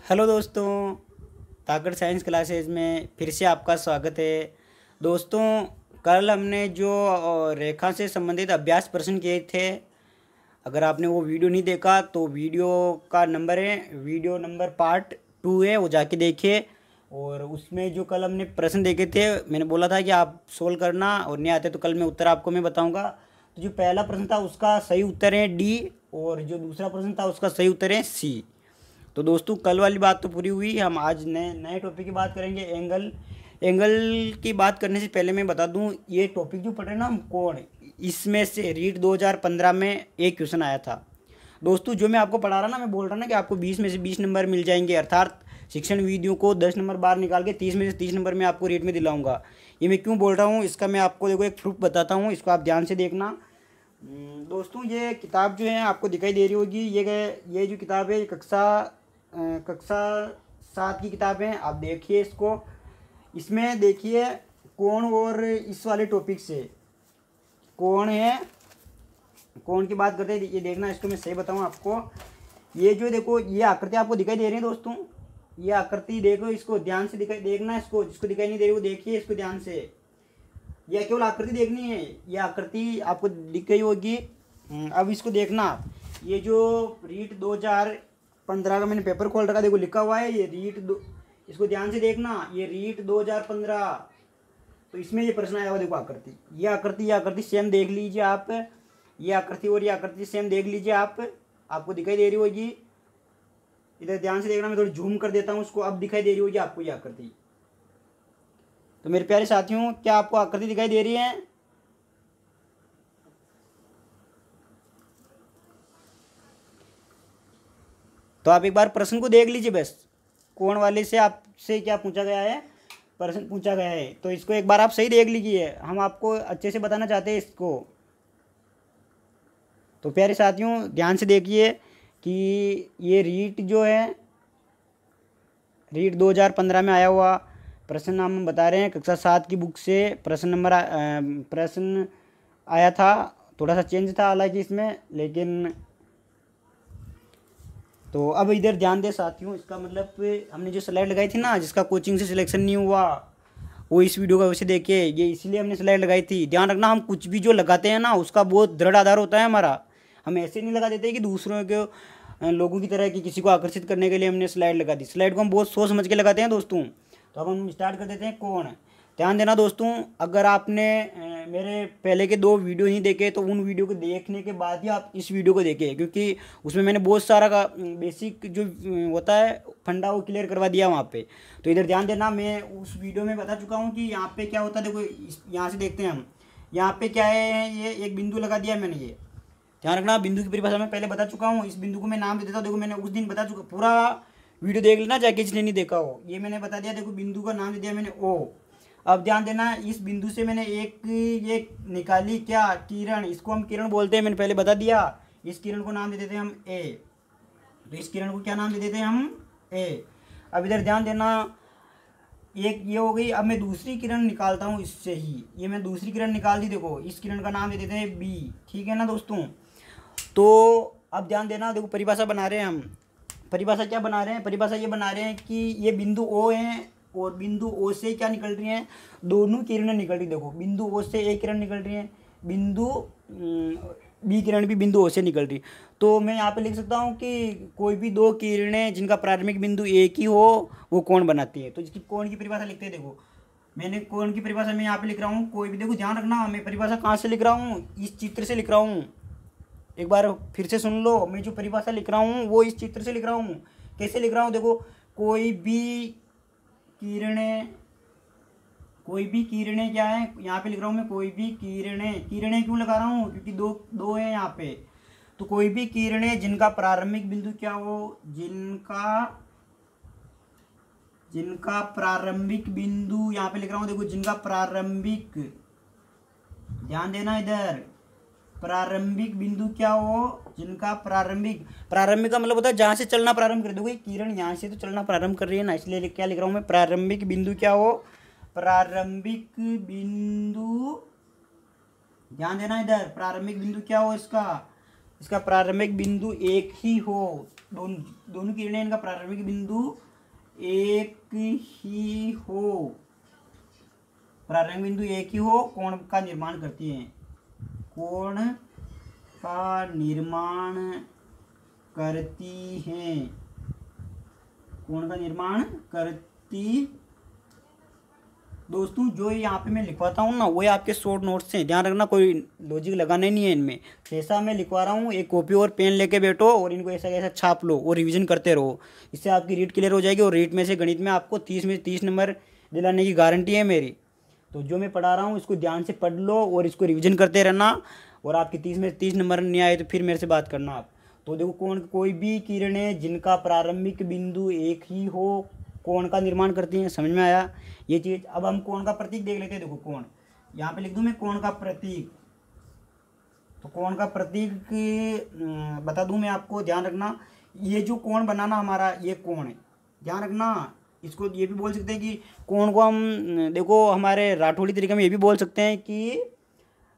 Hello दोस्तों, ताकत science classes में फिर से आपका स्वागत है। दोस्तों, कल हमने जो रेखा से संबंधित अभ्यास प्रश्न किए थे, अगर आपने वो वीडियो नहीं देखा तो वीडियो का नंबर है, वीडियो नंबर पार्ट 2 है, वो जाके देखिए। और उसमें जो कल हमने प्रश्न देखे थे, मैंने बोला था कि आप सोल्व करना, और नहीं आते तो कल मैं उत्तर आपको मैं बताऊंगा। तो जो पहला प्रश्न था उसका सही उत्तर है डी, और जो दूसरा प्रश्न था उसका सही उत्तर है सी। तो दोस्तों, कल वाली बात तो पूरी हुई। हम आज नए नए टॉपिक की बात करेंगे, एंगल की बात करने से पहले मैं बता दूं, ये टॉपिक जो पढ़ रहे हैं ना हम कोण, इसमें से रीट 2015 में एक क्वेश्चन आया था। दोस्तों, जो मैं आपको पढ़ा रहा ना, मैं बोल रहा ना कि आपको 20 में से 20 नंबर मिल जाएंगे, अर्थात शिक्षण वीडियो को 10 नंबर बाहर निकाल के 30 में से 30 नंबर में आपको रेट में दिलाऊंगा। ये मैं क्यों बोल रहा हूँ, इसका मैं आपको देखो एक प्रूफ बताता हूँ, इसको आप ध्यान से देखना। दोस्तों, ये किताब जो है आपको दिखाई दे रही होगी, ये जो किताब है, ये कक्षा 7 की किताब है। आप देखिए इसको, इसमें देखिए कोण और इस वाले टॉपिक से कोण है, कोण की बात करते हैं। ये देखना, इसको मैं सही बताऊं आपको, ये जो देखो ये आकृति आपको दिखाई दे रही है दोस्तों, ये आकृति देखो, इसको ध्यान से दिखाई देखना, इसको जिसको दिखाई नहीं दे रही वो देखिए इसको ध्यान से। यह केवल आकृति देखनी है, ये आकृति आपको दिख गई होगी। अब इसको देखना, ये जो रीट 2015 का मैंने पेपर खोल रखा, देखो लिखा हुआ है ये इसको ध्यान से देखना, ये रीट 2015। तो इसमें ये प्रश्न आया हुआ, देखो आकृति, ये आकृति सेम देख लीजिए आप, ये आकृति और ये आकृति सेम देख लीजिए आप, आपको दिखाई दे रही होगी। इधर ध्यान से देखना, मैं थोड़ी जूम कर देता हूँ उसको, अब दिखाई दे रही होगी आपको ये आकृति। तो मेरे प्यारे साथियों, क्या आपको आकृति दिखाई दे रही है? तो आप एक बार प्रश्न को देख लीजिए बस, कोण वाले से आपसे क्या पूछा गया है, प्रश्न पूछा गया है, तो इसको एक बार आप सही देख लीजिए, हम आपको अच्छे से बताना चाहते हैं इसको। तो प्यारे साथियों, ध्यान से देखिए कि ये रीट जो है, रीट 2015 में आया हुआ प्रश्न हम बता रहे हैं, कक्षा 7 की बुक से प्रश्न आया था। थोड़ा सा चेंज था हालांकि इसमें, लेकिन तो अब इधर ध्यान दे साथियों, इसका मतलब हमने जो स्लाइड लगाई थी ना, जिसका कोचिंग से सिलेक्शन नहीं हुआ, वो इस वीडियो का वैसे देखिए, ये इसीलिए हमने स्लाइड लगाई थी। ध्यान रखना, हम कुछ भी जो लगाते हैं ना, उसका बहुत दृढ़ आधार होता है हमारा। हम ऐसे नहीं लगा देते कि दूसरों के लोगों की तरह कि किसी को आकर्षित करने के लिए हमने स्लाइड लगा दी। स्लाइड को हम बहुत सोच समझ के लगाते हैं दोस्तों। तो अब हम स्टार्ट कर देते हैं कोण। ध्यान देना दोस्तों, अगर आपने मेरे पहले के 2 वीडियो नहीं देखे तो उन वीडियो को देखने के बाद ही आप इस वीडियो को देखें, क्योंकि उसमें मैंने बहुत सारा का बेसिक जो होता है फंडा वो क्लियर करवा दिया वहाँ पे। तो इधर ध्यान देना, मैं उस वीडियो में बता चुका हूँ कि यहाँ पे क्या होता है। देखो यहाँ से देखते हैं हम, यहाँ पे क्या है, ये एक बिंदु लगा दिया मैंने। ये ध्यान रखना, बिंदु की परिभाषा मैं पहले बता चुका हूँ, इस बिंदु को मैं नाम दे देता हूँ। देखो मैंने उस दिन बता चुका, पूरा वीडियो देख लेना जाके जिसने नहीं देखा हो, ये मैंने बता दिया। देखो बिंदु का नाम दे दिया मैंने ओ। अब ध्यान देना, इस बिंदु से मैंने ये निकाली क्या, किरण, इसको हम किरण बोलते हैं, मैंने पहले बता दिया। इस किरण को नाम दे देते हैं हम ए, तो इस किरण को क्या नाम दे देते हैं हम ए। अब इधर ध्यान देना, एक ये हो गई। अब मैं दूसरी किरण निकालता हूँ इससे ही, ये मैं दूसरी किरण निकाल दी, देखो इस किरण का नाम दे देते हैं बी, ठीक है ना दोस्तों। तो अब ध्यान देना, देखो परिभाषा बना रहे हैं हम, परिभाषा क्या बना रहे हैं, परिभाषा ये बना रहे हैं कि ये बिंदु ओ है और बिंदु ओ से क्या निकल रही हैं, दोनों किरणें निकल रही। देखो बिंदु ओ से एक किरण निकल रही है, बिंदु बी किरण भी बिंदु ओ से निकल रही। तो मैं यहाँ पे लिख सकता हूँ कि कोई भी 2 किरणें जिनका प्राथमिक बिंदु एक ही हो वो कोण बनाती है। तो इसकी कोण की परिभाषा लिखते हैं। देखो मैंने कोण की परिभाषा मैं यहाँ पे लिख रहा हूँ, कोई भी, देखो ध्यान रखना, मैं परिभाषा कहाँ से लिख रहा हूँ, इस चित्र से लिख रहा हूँ। एक बार फिर से सुन लो, मैं जो परिभाषा लिख रहा हूँ वो इस चित्र से लिख रहा हूँ। कैसे लिख रहा हूँ, देखो कोई भी किरणें क्या है, यहाँ पे लिख रहा हूँ मैं, कोई भी किरणें क्यों लगा रहा हूँ, क्योंकि दो है यहाँ पे। तो कोई भी किरणें जिनका प्रारंभिक बिंदु क्या हो, जिनका प्रारंभिक बिंदु यहाँ पे लिख रहा हूँ, देखो जिनका प्रारंभिक, ध्यान देना इधर, प्रारंभिक बिंदु क्या हो, जिनका प्रारंभिक का मतलब होता है जहाँ से चलना प्रारंभ कर। देखो ये किरण यहाँ से तो चलना प्रारंभ कर रही है ना, इसलिए क्या लिख रहा हूँ मैं, प्रारंभिक बिंदु क्या हो, प्रारंभिक बिंदु, ध्यान देना इधर, प्रारंभिक बिंदु क्या हो इसका, इसका प्रारंभिक बिंदु एक ही हो, दोनों किरणें इनका प्रारंभिक बिंदु एक ही हो, प्रारंभिक बिंदु एक ही हो, कोण का निर्माण करती हैं, कोण का निर्माण करती हैं, कोण का निर्माण करती। दोस्तों जो यहाँ पे मैं लिखवाता हूँ ना वो आपके शॉर्ट नोट्स हैं, ध्यान रखना, कोई लॉजिक लगाना नहीं है इनमें। जैसा मैं लिखवा रहा हूँ एक कॉपी और पेन लेके बैठो और इनको ऐसा कैसा छाप लो और रिवीजन करते रहो, इससे आपकी रीड क्लियर हो जाएगी। और रीड में से गणित में आपको 30 में 30 नंबर दिलाने की गारंटी है मेरी। तो जो मैं पढ़ा रहा हूँ इसको ध्यान से पढ़ लो और इसको रिविजन करते रहना, और आपकी 30 में 30 नंबर नहीं आए तो फिर मेरे से बात करना आप। तो देखो कोई भी किरणें जिनका प्रारंभिक बिंदु एक ही हो कोण का निर्माण करती हैं, समझ में आया ये चीज़। अब हम कोण का प्रतीक देख लेते हैं। देखो कोण, यहाँ पे लिख दूँ मैं कोण का प्रतीक, तो कोण का प्रतीक बता दूँ मैं आपको, ध्यान रखना। ये जो कोण बनाना हमारा ये कोण है, ध्यान रखना। इसको ये भी बोल सकते हैं कि कोण को हम देखो हमारे राठौड़ी तरीके में ये भी बोल सकते हैं कि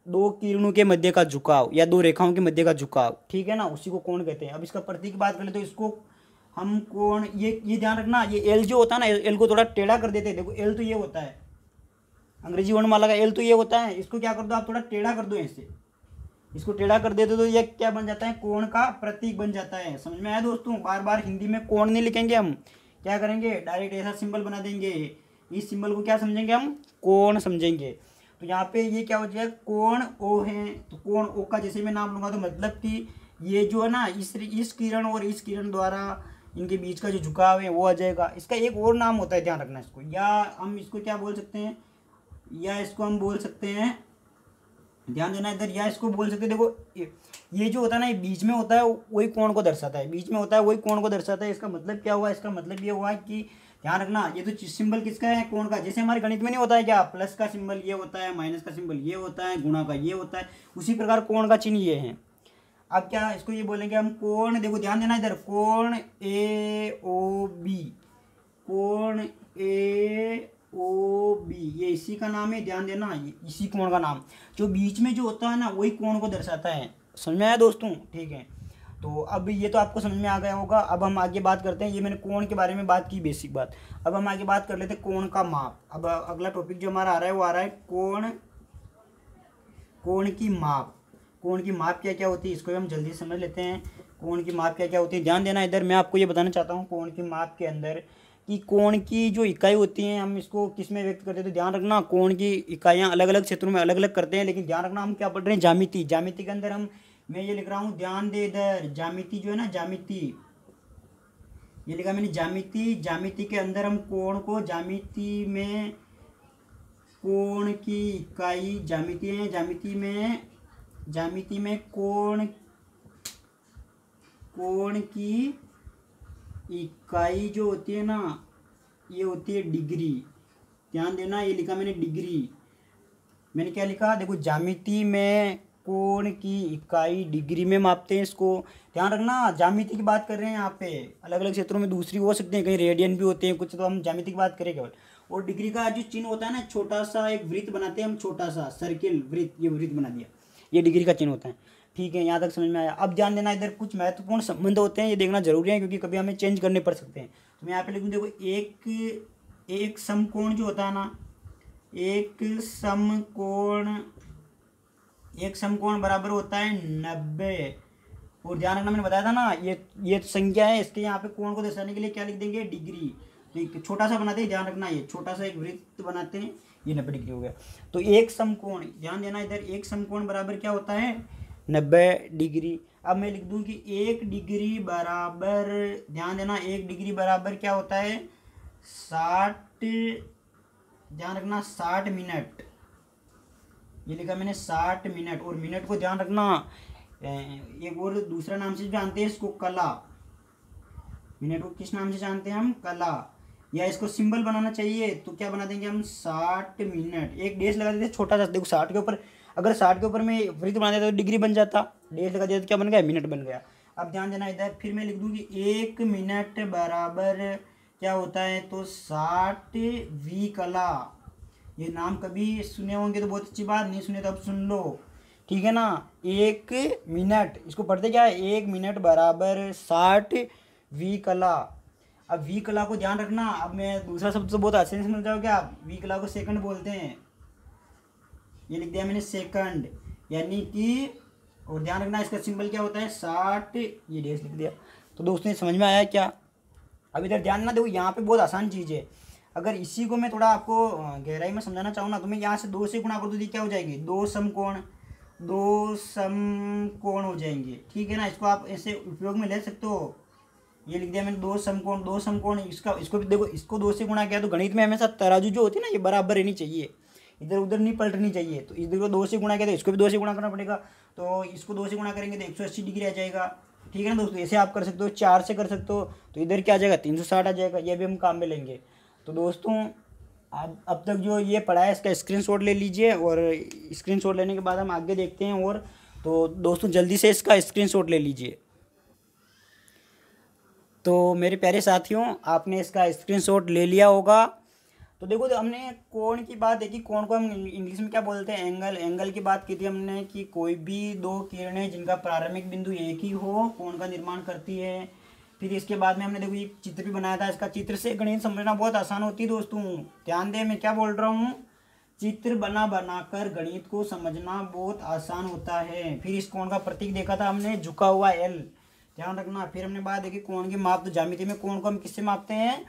दो किरणों के मध्य का झुकाव या दो रेखाओं के मध्य का झुकाव, ठीक है ना, उसी को कोण कहते हैं। अब इसका प्रतीक की बात करें तो इसको हम कोण, ये ध्यान रखना, ये एल जो होता है ना, एल को थोड़ा टेढ़ा कर देते हैं। देखो एल तो ये होता है, अंग्रेजी वर्णमाला का एल तो ये होता है, इसको क्या कर दो आप थोड़ा टेढ़ा कर दो ऐसे, इसको टेढ़ा कर देते तो ये क्या बन जाता है, कोण का प्रतीक बन जाता है। समझ में आया दोस्तों। बार बार हिंदी में कोण नहीं लिखेंगे हम, क्या करेंगे डायरेक्ट ऐसा सिंबल बना देंगे, इस सिंबल को क्या समझेंगे हम, कोण समझेंगे। तो यहाँ पे ये क्या हो जाएगा, कोण ओ है, तो कोण ओ का जैसे मैं नाम लूँगा तो मतलब कि ये जो है ना इस किरण और इस किरण द्वारा इनके बीच का जो झुकाव है वो आ जाएगा। इसका एक और नाम होता है, ध्यान रखना इसको, या हम इसको क्या बोल सकते हैं, या इसको हम बोल सकते हैं, ध्यान देना इधर, या इसको बोल सकते हैं, देखो ये जो होता है ना ये बीच में होता है वही कोण को दर्शाता है, बीच में होता है वही कोण को दर्शाता है। इसका मतलब क्या हुआ, इसका मतलब ये हुआ कि ध्यान रखना ये तो सिंबल किसका है, कोण का। जैसे हमारे गणित में नहीं होता है क्या, प्लस का सिंबल ये होता है, माइनस का सिंबल ये होता है, गुणा का ये होता है, उसी प्रकार कोण का चिन्ह ये है। अब क्या इसको ये बोलेंगे हम कोण, देखो ध्यान देना इधर, कोण ए ओ बी, कोण ए ओ बी, ये इसी का नाम है, ध्यान देना, इसी कोण का नाम, जो बीच में जो होता है ना वही कोण को दर्शाता है। समझ में आया दोस्तों, ठीक है। तो अब ये तो आपको समझ में आ गया होगा। अब हम आगे बात करते हैं, ये मैंने कोण के बारे में बात की बेसिक बात। अब हम आगे बात कर लेते हैं कोण का माप। अब अगला टॉपिक जो हमारा आ रहा है वो आ रहा है कोण की माप। कोण की माप क्या क्या होती है इसको हम जल्दी समझ लेते हैं। कोण की माप क्या क्या होती है, ध्यान देना इधर, मैं आपको ये बताना चाहता हूँ कोण की माप के अंदर कि कोण की जो इकाई होती हैं हम इसको किस में व्यक्त करते हैं। तो ध्यान रखना कोण की इकाइयाँ अलग अलग क्षेत्रों में अलग अलग करते हैं, लेकिन ध्यान रखना हम क्या पढ़ रहे हैं, ज्यामिति। ज्यामिति के अंदर मैं ये लिख रहा हूँ, ध्यान दे इधर, ज्यामिति जो है ना, ज्यामिति ये लिखा मैंने, ज्यामिति। ज्यामिति के अंदर हम कोण को, ज्यामिति में कोण की इकाई ज्यामिति है, ज्यामिति में कोण की इकाई जो होती है ना ये होती है डिग्री। ध्यान देना ये लिखा मैंने डिग्री, मैंने क्या लिखा, देखो ज्यामिति में कोण की इकाई डिग्री में मापते हैं इसको। ध्यान रखना ज्यामिति की बात कर रहे हैं यहाँ पे, अलग अलग क्षेत्रों में दूसरी हो सकते हैं, कहीं रेडियन भी होते हैं कुछ, तो हम ज्यामिति की बात करें केवल। और डिग्री का जो चिन्ह होता है ना, छोटा सा एक वृत्त बनाते हैं हम, छोटा सा सर्किल वृत्त, ये वृत्त बना दिया, ये डिग्री का चिन्ह होता है। ठीक है, यहाँ तक समझ में आया। अब ध्यान देना इधर कुछ महत्वपूर्ण संबंध होते हैं, ये देखना जरूरी है क्योंकि कभी हमें चेंज करने पड़ सकते हैं। तो मैं यहाँ पे लिखूँ, देखो एक समकोण जो होता है ना, एक समकोण बराबर होता है 90। और ध्यान रखना मैंने बताया था ना ये संख्या है, इसके यहाँ पे कोण को दर्शाने के लिए क्या लिख देंगे, डिग्री। तो एक छोटा सा बनाते हैं, ध्यान रखना ये छोटा सा एक वृत्त बनाते हैं, ये 90 डिग्री हो गया। तो एक समकोण, ध्यान देना इधर, एक समकोण बराबर क्या होता है, 90 डिग्री। अब मैं लिख दूं कि 1 डिग्री बराबर, ध्यान देना 1 डिग्री बराबर क्या होता है, 60, ध्यान रखना 60 मिनट, ये लिखा मैंने 60 मिनट। और मिनट को ध्यान रखना एक और दूसरा नाम से जानते हैं इसको, कला। मिनट को किस नाम से जानते हैं हम, कला। या इसको सिंबल बनाना चाहिए तो क्या बना देंगे हम, 60 मिनट, एक डेज लगा देते छोटा सा। देखो 60 के ऊपर, अगर 60 के ऊपर में वृत्त बना देता तो डिग्री बन जाता, डेज लगा दिया तो क्या बन गया, मिनट बन गया। अब ध्यान देना इधर, फिर मैं लिख दूँ कि 1 मिनट बराबर क्या होता है, तो 60 कला। ये नाम कभी सुने होंगे तो बहुत अच्छी बात, नहीं सुने तो अब सुन लो। ठीक है ना। 1 मिनट, इसको पढ़ते क्या है, 1 मिनट बराबर 60 कला। अब वी कला को ध्यान रखना। अब मैं दूसरा शब्द तो बहुत आसानी से समझ जाओगे आप, वी कला को सेकंड बोलते हैं। ये लिख दिया मैंने सेकंड, यानी कि, और ध्यान रखना इसका सिंबल क्या होता है, 60, ये डेस लिख दिया। तो दोस्तों ये समझ में आया क्या। अब इधर ध्यान ना, देखो यहाँ पे बहुत आसान चीज़ है। अगर इसी को मैं थोड़ा आपको गहराई में समझाना चाहूँ ना, तो मैं यहाँ से 2 से गुणा कर दूँ तो क्या हो जाएगी, 2 समकोण, 2 समकोण हो जाएंगे। ठीक है ना, इसको आप ऐसे उपयोग में ले सकते हो। ये लिख दिया मैंने 2 समकोण, 2 समकोण, इसको भी देखो, इसको 2 से गुणा किया तो गणित में हमेशा तराजू जो होती है ना, ये बराबर रहनी चाहिए, इधर उधर नहीं पलटनी चाहिए। तो इधर को 2 से गुणा किया तो इसको भी 2 से गुणा करना पड़ेगा। तो इसको 2 से गुणा करेंगे तो 180 डिग्री आ जाएगा। ठीक है ना दोस्तों, ऐसे आप कर सकते हो। 4 से कर सकते हो तो इधर क्या आ जाएगा, 360 आ जाएगा। ये भी हम काम में लेंगे। तो दोस्तों अब तक जो ये पढ़ा है इसका स्क्रीनशॉट ले लीजिए, और स्क्रीनशॉट लेने के बाद हम आगे देखते हैं। और तो दोस्तों जल्दी से इसका स्क्रीनशॉट ले लीजिए। तो मेरे प्यारे साथियों, आपने इसका स्क्रीनशॉट ले लिया होगा। तो देखो, तो हमने कोण की बात देखी। कोण को हम इंग्लिश में क्या बोलते हैं, एंगल। एंगल की बात की थी हमने कि कोई भी 2 किरणें जिनका प्रारंभिक बिंदु एक ही हो, कोण का निर्माण करती है। फिर इसके बाद में हमने देखो एक चित्र भी बनाया था। इसका चित्र से गणित समझना बहुत आसान होती है दोस्तों। ध्यान दें मैं क्या बोल रहा हूँ, चित्र बनाकर गणित को समझना बहुत आसान होता है। फिर इस कोण का प्रतीक देखा था हमने, झुका हुआ एल, ध्यान रखना। फिर हमने बात देखी कोण की माप। तो ज्यामिति में कोण को हम किससे मापते हैं,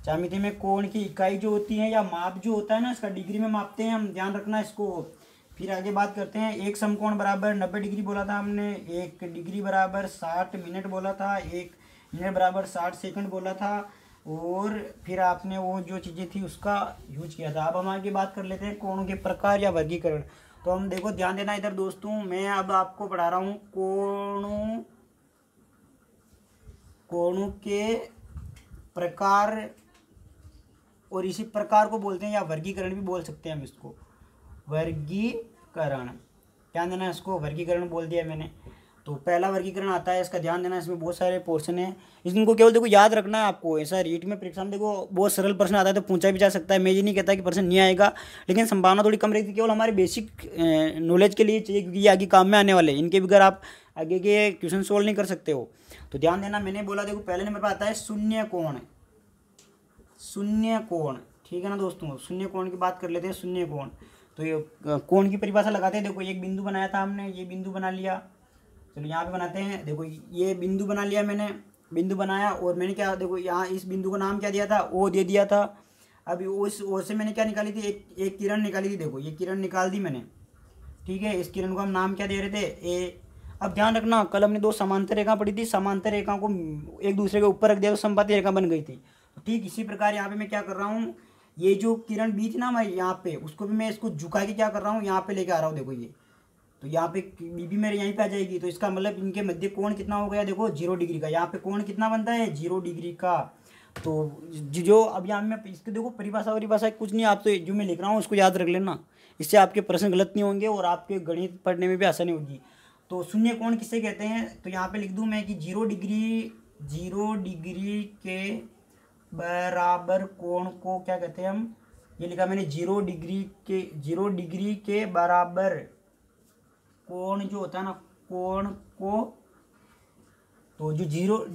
ज्यामिति में कोण की इकाई जो होती है या माप जो होता है ना, इसका डिग्री में मापते हैं हम, ध्यान रखना इसको। फिर आगे बात करते हैं, एक समकोण बराबर 90 डिग्री बोला था हमने, 1 डिग्री बराबर 60 मिनट बोला था, 1 मिनट बराबर 60 सेकंड बोला था, और फिर आपने वो जो चीज़ें थी उसका यूज किया था। अब हम आगे बात कर लेते हैं कोणों के प्रकार या वर्गीकरण। तो हम देखो, ध्यान देना इधर दोस्तों, मैं अब आपको पढ़ा रहा हूँ कोणों के प्रकार, और इसी प्रकार को बोलते हैं या वर्गीकरण भी बोल सकते हैं हम इसको, वर्गीकरण। ध्यान देना, इसको वर्गीकरण बोल दिया मैंने। तो पहला वर्गीकरण आता है, इसका ध्यान देना, इसमें बहुत सारे पोर्शन है। इनको केवल देखो याद रखना है आपको। ऐसा रीट में परीक्षा में देखो बहुत सरल प्रश्न आता है तो पूछा भी जा सकता है। मैं ये नहीं कहता कि प्रश्न नहीं आएगा, लेकिन संभावना थोड़ी कम रहती है। केवल हमारे बेसिक नॉलेज के लिए चाहिए, क्योंकि ये आगे काम में आने वाले हैं। इनके बगैर आप आगे के क्वेश्चन सोल्व नहीं कर सकते हो। तो ध्यान देना, मैंने बोला देखो पहले नंबर पर आता है शून्य कोण। शून्य कोण, ठीक है ना दोस्तों, शून्य कोण की बात कर लेते हैं। शून्य कोण, तो ये कोण की परिभाषा लगाते हैं। देखो एक बिंदु बनाया था हमने, ये बिंदु बना लिया। चलो यहाँ पे बनाते हैं। देखो ये बिंदु बना लिया मैंने, बिंदु बनाया, और मैंने क्या, देखो यहाँ इस बिंदु का नाम क्या दिया था, ओ दे दिया था। अब उस ओ से मैंने क्या निकाली थी, एक किरण निकाली थी। देखो ये किरण निकाल दी मैंने, ठीक है। इस किरण को हम नाम क्या दे रहे थे, ए। अब ध्यान रखना, कल हमने 2 समांतर रेखा पढ़ी थी। समांतर रेखा को एक दूसरे के ऊपर रख दिया तो समपाती रेखा बन गई थी। ठीक इसी प्रकार यहाँ पे मैं क्या कर रहा हूँ, ये जो किरण बीच ना हमारे यहाँ पे, उसको भी मैं इसको झुका के क्या कर रहा हूँ, यहाँ पे लेके आ रहा हूँ। देखो ये, तो यहाँ पे बीबी मेरे यहीं पे आ जाएगी। तो इसका मतलब इनके मध्य कोण कितना हो गया, देखो 0 डिग्री का। यहाँ पे कोण कितना बनता है, 0 डिग्री का। तो जो अब यहाँ में इसके देखो परिभाषा कुछ नहीं, आप तो जो मैं लिख रहा हूँ उसको याद रख लेना। इससे आपके प्रश्न गलत नहीं होंगे और आपके गणित पढ़ने में भी आसानी होगी। तो शून्य कोण किसे कहते हैं, तो यहाँ पे लिख दूँ मैं कि 0 डिग्री के बराबर कोण को क्या कहते हैं हम, ये लिखा मैंने 0 डिग्री के बराबर कोण जो होता है ना, कोण को, तो जो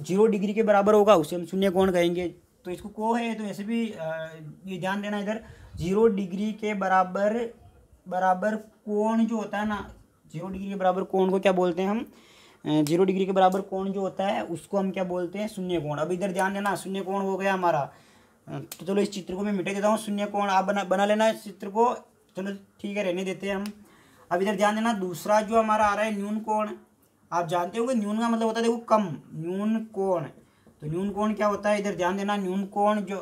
0 डिग्री के बराबर होगा उसे हम शून्य कोण कहेंगे। तो इसको को है, तो ऐसे भी ये ध्यान देना इधर, 0 डिग्री के बराबर कोण जो होता है ना, 0 डिग्री के बराबर कोण को क्या बोलते हैं हम, 0 डिग्री के बराबर कोण जो होता है उसको हम क्या बोलते हैं, शून्य कोण। अब इधर ध्यान देना, शून्य कोण हो गया हमारा। तो चलो इस चित्र को मैं मिटा देता हूँ, शून्य कोण आप बना लेना इस चित्र को। चलो ठीक है, रहने देते हैं हम। अब इधर ध्यान देना, दूसरा जो हमारा आ रहा है न्यून कोण। आप जानते हो कि न्यून का मतलब होता है देखो कम, न्यून कोण। तो न्यून कोण क्या होता है, इधर ध्यान देना, न्यून कोण जो,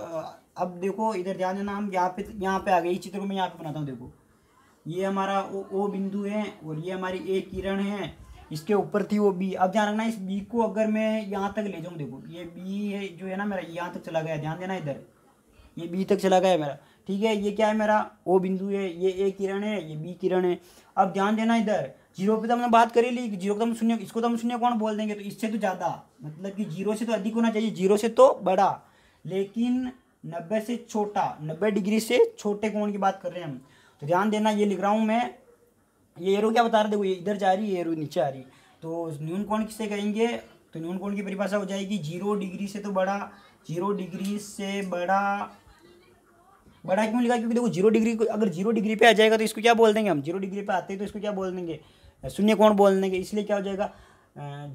अब देखो इधर ध्यान देना, हम यहाँ पे आ गए। इस चित्र को मैं यहाँ पे बनाता हूँ। देखो ये हमारा ओ बिंदु है और ये हमारी ए किरण है, इसके ऊपर थी वो बी। अब ध्यान रखना, इस बी को अगर मैं यहाँ तक ले जाऊँ, देखो ये बी है जो है ना मेरा, यहाँ तक चला गया। ध्यान देना इधर, ये बी तक चला गया मेरा, ठीक है। ये क्या है मेरा, ओ बिंदु है, ये ए किरण है, ये बी किरण है। अब ध्यान देना इधर, 0 पे तो हमने बात करी ली कि 0 को तो हम शून्य, इसको तो हम शून्य कोण बोल देंगे। तो इससे तो ज़्यादा, मतलब कि 0 से तो अधिक होना चाहिए, 0 से तो बड़ा, लेकिन 90 से छोटा, 90 डिग्री से छोटे कोण की बात कर रहे हैं हम। तो ध्यान देना, ये लिख रहा हूँ मैं, ये एरो क्या बता रहा है, देखो ये इधर जा रही है, एरो नीचे आ रही है। तो न्यून कोण किससे कहेंगे, तो न्यून कोण की परिभाषा हो जाएगी 0 डिग्री से तो बड़ा, 0 डिग्री से बड़ा। बड़ा क्यों लिखा, क्योंकि देखो 0 डिग्री को अगर 0 डिग्री पे आ जाएगा तो इसको क्या बोल देंगे हम, 0 डिग्री पे आते हैं तो इसको क्या बोल देंगे, शून्य कोण बोल देंगे। इसलिए क्या हो जाएगा,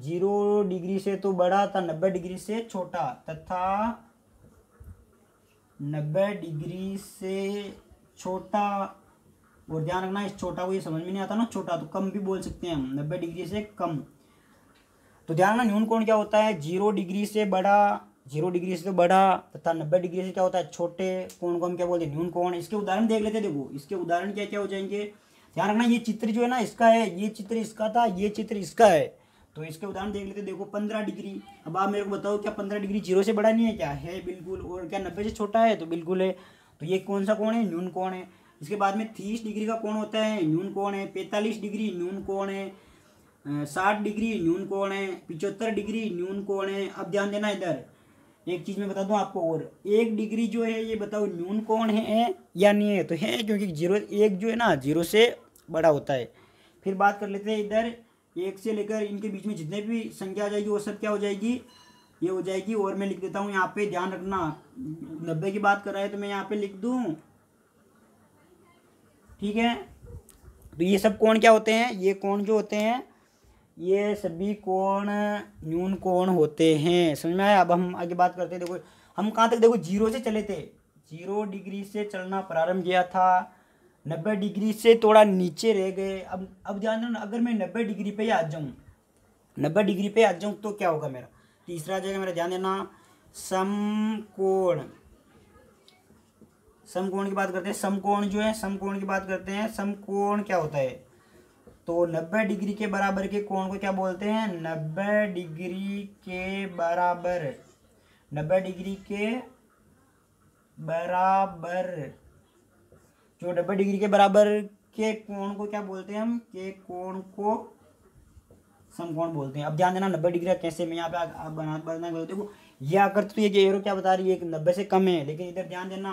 0 डिग्री से तो बड़ा तथा 90 डिग्री से छोटा, तथा 90 डिग्री से छोटा। और ध्यान रखना इस छोटा को ये समझ में नहीं आता ना, छोटा तो कम भी बोल सकते हैं हम, 90 डिग्री से कम। तो ध्यान रखना न्यून कोण क्या होता है, 0 डिग्री से बड़ा, 0 डिग्री से तो बड़ा तथा 90 डिग्री से क्या होता है, छोटे कोण को हम क्या बोलते हैं, न्यून कोण। इसके उदाहरण देख लेते हैं। देखो इसके उदाहरण क्या क्या हो जाएंगे, ध्यान रखना ये चित्र जो है ना इसका है, ये चित्र इसका था, ये चित्र इसका है। तो इसके उदाहरण देख लेते हैं। देखो 15 डिग्री, अब आप मेरे को बताओ क्या 15 डिग्री 0 से बड़ा नहीं है, क्या है, बिल्कुल। और क्या 90 से छोटा है, तो बिल्कुल है। तो ये कौन सा कोण है, न्यून कोण है। इसके बाद में 30 डिग्री का कोण होता है, न्यून कोण है। 45 डिग्री न्यून कोण है। 60 डिग्री न्यून कोण है। 75 डिग्री न्यून कोण है। अब ध्यान देना इधर एक चीज मैं बता दूं आपको, और 1 डिग्री जो है ये बताओ न्यून कोण है या नहीं है, तो है, क्योंकि 0 1 जो है ना 0 से बड़ा होता है। फिर बात कर लेते हैं इधर 1 से लेकर इनके बीच में जितने भी संख्या आ जाएगी वो सब क्या हो जाएगी, ये हो जाएगी। और मैं लिख देता हूँ यहाँ पे, ध्यान रखना 90 की बात कर रहा है तो मैं यहाँ पे लिख दूँ, ठीक है। तो ये सब कोण क्या होते हैं, ये कोण जो होते हैं ये सभी कोण न्यून कोण होते हैं, समझ में आया। अब हम आगे बात करते हैं। देखो हम कहाँ तक, देखो 0 से चले थे, 0 डिग्री से चलना प्रारंभ किया था, 90 डिग्री से थोड़ा नीचे रह गए। अब ध्यान देना, अगर मैं 90 डिग्री पे आ जाऊँ, 90 डिग्री पे आ जाऊँ तो क्या होगा मेरा, तीसरा आ जाएगा मेरा, ध्यान देना समकोण। समकोण की बात करते हैं, समकोण जो है, समकोण की बात करते हैं। समकोण क्या होता है, तो 90 डिग्री के बराबर के कोण को क्या बोलते हैं, 90 डिग्री के बराबर, 90 डिग्री के बराबर, जो 90 डिग्री के बराबर के कोण को क्या बोलते हैं हम, के कोण को समकोण बोलते हैं। अब ध्यान देना 90 डिग्री कैसे, मैं यहाँ पे बना देखो ये आकृति, तो ये एरो क्या बता रही है, 90 से कम है। लेकिन इधर ध्यान देना,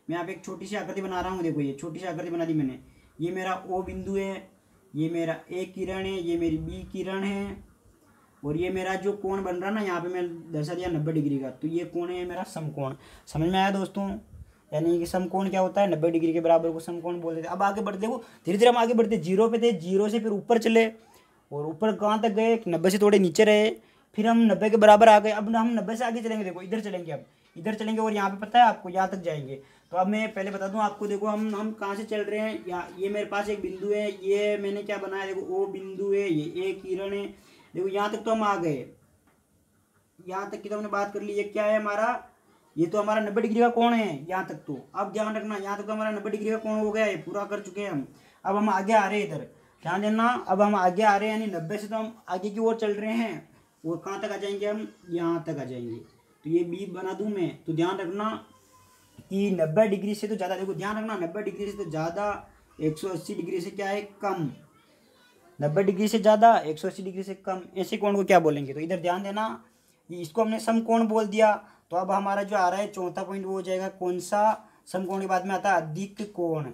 मैं यहाँ पे एक छोटी सी आकृति बना रहा हूँ। देखो ये छोटी सी आकृति बना दी मैंने, ये मेरा O बिंदु है, ये मेरा A किरण है, ये मेरी B किरण है, और ये मेरा जो कोण बन रहा है ना, यहाँ पे मैं दर्शा दिया 90 डिग्री का, तो ये कोण है मेरा समकोण। समझ में आया दोस्तों, यानी कि समकोण क्या होता है, 90 डिग्री के बराबर को समकोण बोल देते हैं। अब आगे बढ़ते, देखो धीरे धीरे हम आगे बढ़ते, 0 पे थे, 0 से फिर ऊपर चले, और ऊपर कहाँ तक गए, 90 से थोड़े नीचे रहे, फिर हम 90 के बराबर आ गए। अब हम 90 से आगे चलेंगे, देखो इधर चलेंगे, अब इधर चलेंगे, और यहाँ पे पता है आपको यहाँ तक जाएंगे। तो अब मैं पहले बता दूं आपको, देखो हम कहाँ से चल रहे हैं, यहाँ ये मेरे पास एक बिंदु है, ये मैंने क्या बनाया, देखो O बिंदु है, ये A किरण है। देखो यहाँ तक तो हम आ गए, यहाँ तक की तो हमने बात कर ली। ये क्या है हमारा, ये तो हमारा 90 डिग्री का कोण है यहाँ तक। तो अब ध्यान रखना, यहाँ तक तो हमारा 90 डिग्री का कोण हो गया है, पूरा कर चुके हैं हम। अब हम आगे आ रहे हैं, इधर ध्यान देना, अब हम आगे आ रहे हैं, यानी 90 से तो हम आगे की ओर चल रहे हैं, और कहाँ तक आ जाएंगे हम, यहाँ तक आ जाएंगे। तो ये B बना दूं मैं, तो ध्यान रखना कि 90 डिग्री से तो ज़्यादा, देखो ध्यान रखना 90 डिग्री से तो ज़्यादा, 180 डिग्री से क्या है, कम। 90 डिग्री से ज़्यादा, 180 डिग्री से कम, ऐसे कोण को क्या बोलेंगे। तो इधर ध्यान देना, इसको हमने समकोण बोल दिया। तो अब हमारा जो आ रहा है चौथा पॉइंट वो हो जाएगा कौन सा, समकोण के बाद में आता है अधिक कोण।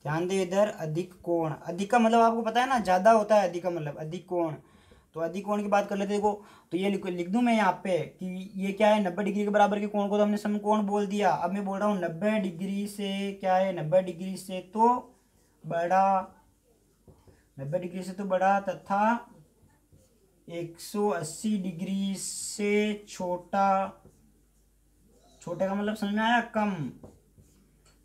ध्यान दे इधर, अधिक कोण, अधिक का मतलब आपको पता है ना, ज़्यादा होता है अधिक का मतलब, अधिक कोण। तो अधिक कोण की बात कर लेते हैं। देखो तो ये लिख दूं मैं यहाँ पे कि ये क्या है, 90 डिग्री के बराबर के कोण को तो हमने समकोण बोल दिया। अब मैं बोल रहा हूँ 90 डिग्री से क्या है, 90 डिग्री से तो बड़ा, 90 डिग्री से तो बड़ा तथा 180 डिग्री से छोटा। छोटे का मतलब समझ में आया, कम।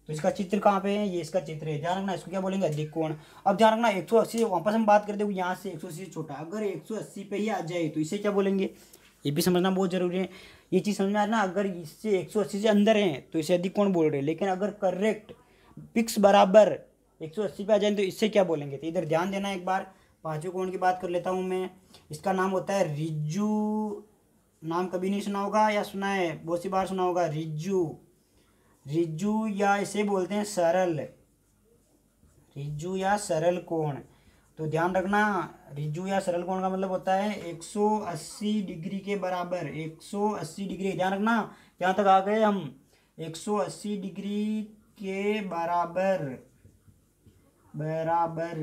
तो इसका चित्र कहाँ पे है, ये इसका चित्र है, ध्यान रखना, इसको क्या बोलेंगे, अधिक कोण। अब ध्यान रखना 180 वापस हम बात करते हैं, यहाँ से 180 से छोटा, अगर 180 पे ही आ जाए तो इसे क्या बोलेंगे, ये भी समझना बहुत जरूरी है। ये चीज़ समझना है ना, अगर इससे 180 से अंदर है तो इसे अधिक कोण बोल रहे हैं, लेकिन अगर करेक्ट फिक्स बराबर 180 पे आ जाए तो इससे क्या बोलेंगे। तो इधर ध्यान देना एक बार, पांचवें कोण की बात कर लेता हूँ मैं। इसका नाम होता है रिज्जू। नाम कभी नहीं सुना होगा या सुना है, बहुत सी बार सुना होगा, रिज्जू। रिज्जू या इसे बोलते हैं सरल, रिज्जू या सरल कोण। तो ध्यान रखना, रिज्जू या सरल कोण का मतलब होता है 180 डिग्री के बराबर, 180 डिग्री, ध्यान रखना यहाँ तक आ गए हम, 180 डिग्री के बराबर। बराबर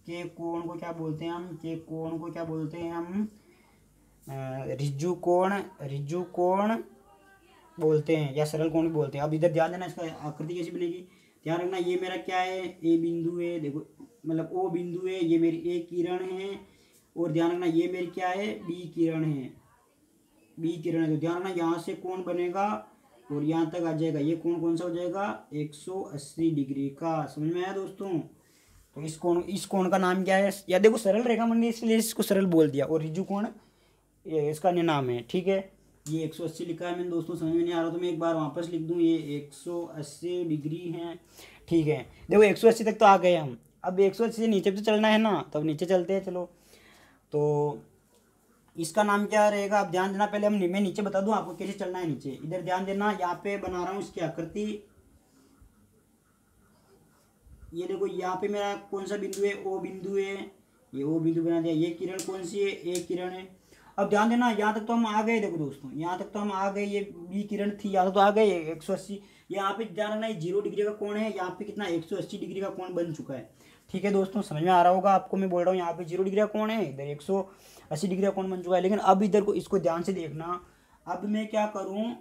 के कोण को क्या बोलते हैं हम, के कोण को क्या बोलते हैं हम, रिज्जु कोण, रिज्जु कोण बोलते हैं या सरल कोण भी बोलते हैं। अब इधर ध्यान देना, इसका आकृति कैसी बनेगी, ध्यान रखना। ये मेरा क्या है, ए बिंदु है, देखो मतलब ओ बिंदु है, ये मेरी ए किरण है, और ध्यान रखना ये मेरी क्या है, बी किरण है, बी किरण है। तो ध्यान रखना यहाँ से कोण बनेगा और यहाँ तक आ जाएगा, ये कोण कौन सा हो जाएगा, 180 डिग्री का। समझ में आया दोस्तों। तो इस कोण का नाम क्या है, या देखो सरल रेखा मंडी इसलिए इसको सरल बोल दिया, और रिज्जु कोण इसका अन्य नाम है, ठीक है। ये 180 लिखा है मैंने दोस्तों, समझ में नहीं आ रहा तो मैं एक बार वापस लिख दूँ, ये 180 डिग्री है, ठीक है। देखो 180 तक तो आ गए हम, अब 180 से नीचे भी तो चलना है ना, तब नीचे चलते हैं चलो। तो इसका नाम क्या रहेगा, अब ध्यान देना, पहले मैं नीचे बता दूं आपको कैसे चलना है नीचे। इधर ध्यान देना, यहाँ पे बना रहा हूँ इसकी आकृति, ये देखो यहाँ पे मेरा कौन सा बिंदु है, ओ बिंदु है, ये ओ बिंदु बना दिया। ये किरण कौन सी है, ए किरण है। अब ध्यान देना, यहाँ तक तो हम आ गए, देखो दोस्तों यहाँ तक तो हम आ गए, ये बी किरण थी, यहाँ तक तो आ गए 180। यहाँ पे ध्यान रखना, ये 0 डिग्री का कोण है, यहाँ पे कितना 180 डिग्री का कोण बन चुका है, ठीक है दोस्तों। समझ में आ रहा होगा आपको, मैं बोल रहा हूँ यहाँ पे 0 डिग्री का कोण है, इधर 180 डिग्री का कोण बन चुका है। लेकिन अब इधर को इसको ध्यान से देखना, अब मैं क्या करूँ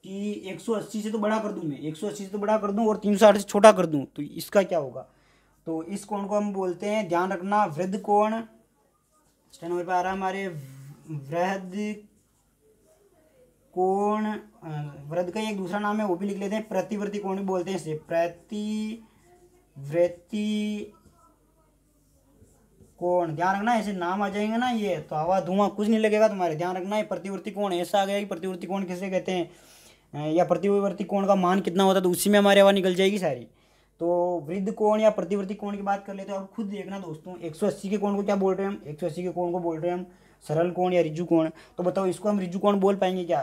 कि 180 से तो बड़ा कर दूँ, मैं 180 से तो बड़ा कर दूँ और 360 से छोटा कर दूँ, तो इसका क्या होगा। तो इस कोण को हम बोलते हैं, ध्यान रखना, वृद्ध कोण। स्टैंड नंबर पे आ रहा है हमारे, वृद्ध कोण। वृद्ध का एक दूसरा नाम है, वो भी लिख लेते हैं, प्रतिवर्ती कोण भी बोलते हैं इसे, प्रतिवर्ती कोण। ध्यान रखना, ऐसे नाम आ जाएंगे ना ये तो हवा धुआं कुछ नहीं लगेगा तुम्हारे। ध्यान रखना, ये प्रतिवर्ती कोण ऐसा आ गया कि प्रतिवर्ती कोण किसे कहते हैं, या प्रतिवर्ती कोण का मान कितना होता है, तो उसी में हमारी हवा निकल जाएगी सारी। तो वृद्ध कोण या प्रतिवर्ती कोण की बात कर लेते हैं। अब खुद देखना दोस्तों, 180 के कोण को क्या बोल रहे हैं हम, 180 के कोण को बोल रहे हैं हम सरल कोण या रिज्जु कोण। तो बताओ इसको हम रिज्जु कोण बोल पाएंगे क्या,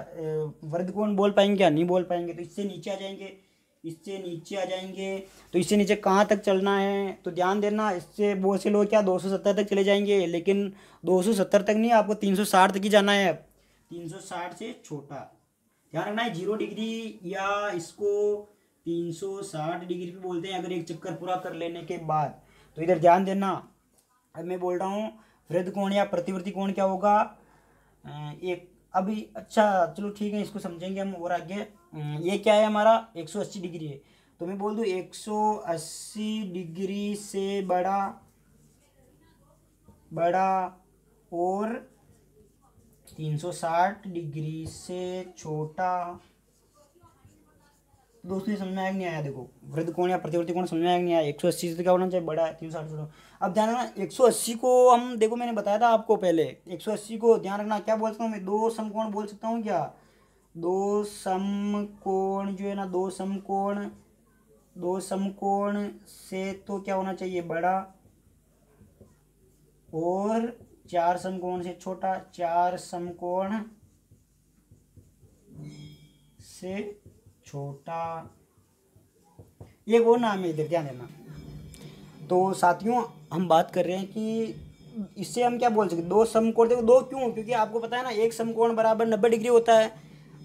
वृद्ध कोण बोल पाएंगे क्या, नहीं बोल पाएंगे। तो इससे नीचे आ जाएंगे, इससे नीचे आ जाएंगे। तो इससे नीचे कहाँ तक चलना है, तो ध्यान देना, इससे बहुत से लोग क्या 270 तक चले जाएंगे, लेकिन 270 तक नहीं, आपको 360 तक ही जाना है। अब 360 से छोटा, ध्यान रखना है 0 डिग्री या इसको 360 डिग्री भी बोलते हैं अगर एक चक्कर पूरा कर लेने के बाद। तो इधर ध्यान देना, अब मैं बोल रहा हूँ वृद्ध कोण या प्रतिवर्ती कोण क्या होगा, एक अभी अच्छा चलो ठीक है, इसको समझेंगे हम और आगे। ये क्या है हमारा 180 डिग्री है, तो मैं बोल दूँ 180 डिग्री से बड़ा और 360 डिग्री से छोटा। दोस्तों ये समझ में आया कि नहीं आया, देखो वृद्ध कोण या प्रतिवर्ती कोण समझ में आया कि नहीं आया। 180 से तो क्या होना चाहिए, बड़ा है, 360 छोटा। अब ध्यान रखना 180 को हम देखो, मैंने बताया था आपको पहले, 180 को ध्यान रखना क्या बोल सकता हूँ मैं, दो समकोण बोल सकता हूँ क्या, दो समकोण जो है ना, दो समकोण से तो क्या होना चाहिए, बड़ा, और 4 समकोण से छोटा, 4 समकोण से छोटा। ये वो नाम है, इधर ध्यान देना। तो साथियों हम बात कर रहे हैं कि इससे हम क्या बोल सकते, दो समकोण। देखो दो क्यों, क्योंकि आपको पता है ना एक समकोण बराबर 90 डिग्री होता है।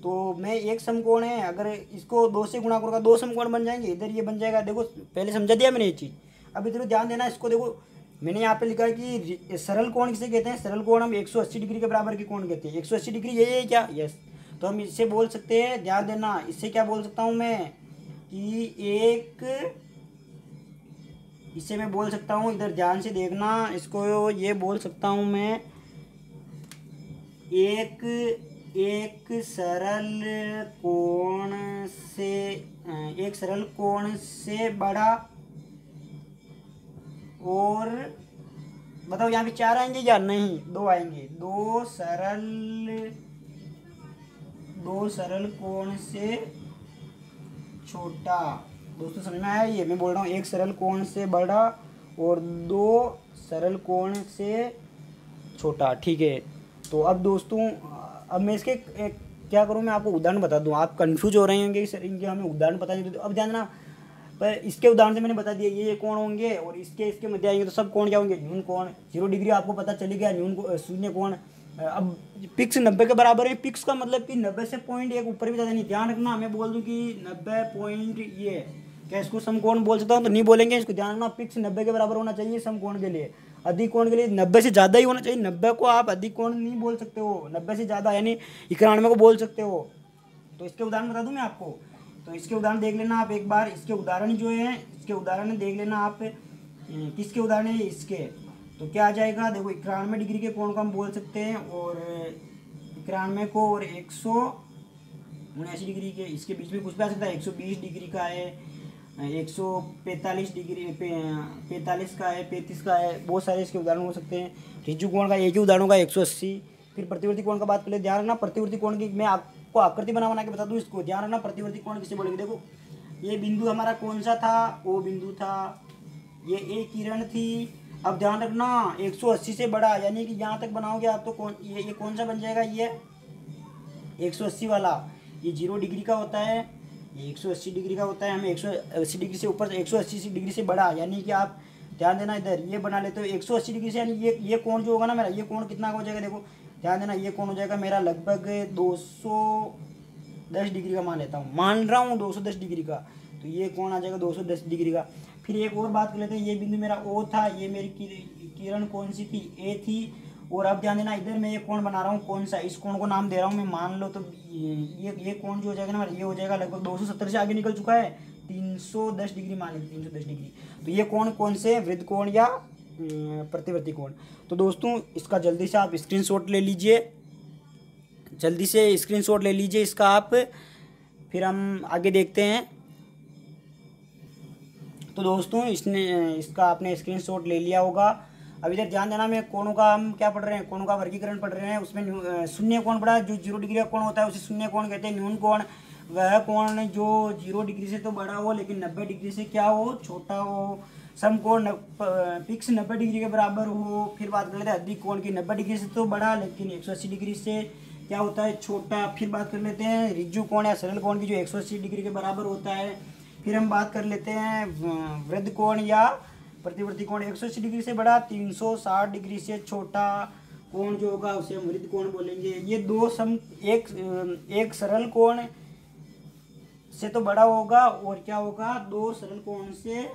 तो मैं एक समकोण है, अगर इसको 2 से गुणा करूँगा 2 समकोण बन जाएंगे, इधर ये बन जाएगा। देखो पहले समझा दिया मैंने ये चीज़, अब इधर ध्यान देना। इसको देखो मैंने यहाँ पे लिखा है कि सरल कोण किसे कहते हैं, सरल कोण हम 180 डिग्री के बराबर के कोण कहते हैं। 180 डिग्री यही है क्या, यस। तो हम इससे बोल सकते हैं, ध्यान देना, इससे क्या बोल सकता हूँ मैं कि इससे मैं बोल सकता हूँ, इधर ध्यान से देखना, इसको ये बोल सकता हूँ मैं, एक सरल कोण से बड़ा, और बताओ यहाँ पे 4 आएंगे या नहीं, 2 आएंगे, दो सरल कोण से छोटा। दोस्तों समझ में आया, ये मैं बोल रहा हूँ एक सरल कोण से बड़ा और 2 सरल कोण से छोटा, ठीक है। तो अब दोस्तों अब मैं इसके क्या करूँ, मैं आपको उदाहरण बता दूँ। आप कंफ्यूज हो रहे होंगे कि सर इनके हमें उदाहरण पता नहीं, तो अब ध्यान देना, पर इसके उदाहरण से मैंने बता दिया ये कोण होंगे, और इसके मध्य आएंगे तो सब कोण क्या होंगे, न्यून कोण। 0 डिग्री आपको पता चली गया, शून्य कोण। अब पिक्स 90 के बराबर है, पिक्स का मतलब कि 90 से 0.1 ऊपर भी ज़्यादा नहीं। ध्यान रखना, मैं बोल दूँ कि 90 पॉइंट ये क्या इसको समकोण बोल सकता हूँ? तो नहीं बोलेंगे। इसको ध्यान रखना, पिक्स 90 के बराबर होना चाहिए समकोण के लिए। अधिक कोण के लिए 90 से ज़्यादा ही होना चाहिए। 90 को आप अधिक कोण नहीं बोल सकते हो, 90 से ज़्यादा यानी 91 को बोल सकते हो। तो इसके उदाहरण बता दूं मैं आपको। तो इसके उदाहरण देख लेना आप एक बार। इसके उदाहरण जो है, इसके उदाहरण देख लेना आप। किसके उदाहरण है? इसके। तो क्या आ जाएगा? देखो 91 डिग्री के कोण को हम बोल सकते हैं, और 91 को और 179 डिग्री के, इसके बीच में कुछ भी आ सकता है। 120 डिग्री का है, 145 डिग्री 45 का है, 35 का है, बहुत सारे इसके उदाहरण हो सकते हैं। ऋजु कोण का एक ही उदाहरण होगा 180। फिर प्रतिवर्ती कोण का बात कर ले। ध्यान रखना प्रतिवर्ती कोण की मैं आपको आकृति बना के बता दूं इसको। ध्यान रखना प्रतिवर्ती कोण किसे बोलेंगे। देखो ये बिंदु हमारा कौन सा था? ओ बिंदु था। ये एक किरण थी। अब ध्यान रखना 180 से बड़ा, यानी कि यहाँ तक बनाओगे आप तो कौन ये कौन सा बन जाएगा? ये 180 वाला। ये 0 डिग्री का होता है, ये 180 डिग्री का होता है। हमें 180 डिग्री से ऊपर 180 डिग्री से बड़ा, यानी कि आप ध्यान देना इधर ये बना लेते हो 180 डिग्री से, यानी ये कोण जो होगा ना मेरा, ये कोण कितना हो जाएगा? देखो ध्यान देना, ये कोण हो जाएगा मेरा लगभग 210 डिग्री का मान लेता हूँ, मान रहा हूँ 210 डिग्री का। तो ये कोण आ जाएगा 210 डिग्री का। फिर एक और बात कर लेते हैं। ये बिंदु मेरा ओ था, ये मेरी किरण कौन सी थी? ए थी। और अब ध्यान देना इधर मैं ये कोण बना रहा हूँ, कौन सा? इस कोण को नाम दे रहा हूँ मैं, मान लो। तो ये कोण जो हो जाएगा ना, ये हो जाएगा लगभग 270 से आगे निकल चुका है, 310 डिग्री मान लीजिए, 310 डिग्री। तो ये कोण कौन से? वृत्त कोण या प्रतिवर्ती कोण। तो दोस्तों इसका जल्दी से आप स्क्रीनशॉट ले लीजिए, जल्दी से स्क्रीनशॉट ले लीजिए इसका आप। फिर हम आगे देखते हैं। तो दोस्तों इसका आपने स्क्रीनशॉट ले लिया होगा। अब इधर ध्यान देना, मैं कोणों का हम क्या पढ़ रहे हैं? कोणों का वर्गीकरण पढ़ रहे हैं। उसमें शून्य कोण पढ़ा, जो 0 डिग्री का कोण होता है उसे शून्य कोण कहते हैं। न्यून कोण वह कोण जो 0 डिग्री से तो बड़ा हो लेकिन 90 डिग्री से क्या हो? छोटा हो। समकोण पिक्स 90 डिग्री के बराबर हो। फिर बात कर लेते हैं अधिक कोण की, 90 डिग्री से तो बड़ा लेकिन 180 डिग्री से क्या होता है? छोटा। फिर बात कर लेते हैं ऋजु कोण या सरल कोण की, जो 180 डिग्री के बराबर होता है। फिर हम बात कर लेते हैं वृत्त कोण या प्रतिवर्ती कोण, 180 डिग्री से बड़ा, 360 डिग्री से छोटा कोण जो होगा उसे हम वृत्त कोण बोलेंगे। ये दो एक सरल कोण से तो बड़ा होगा और क्या होगा? 2 सरल कोण से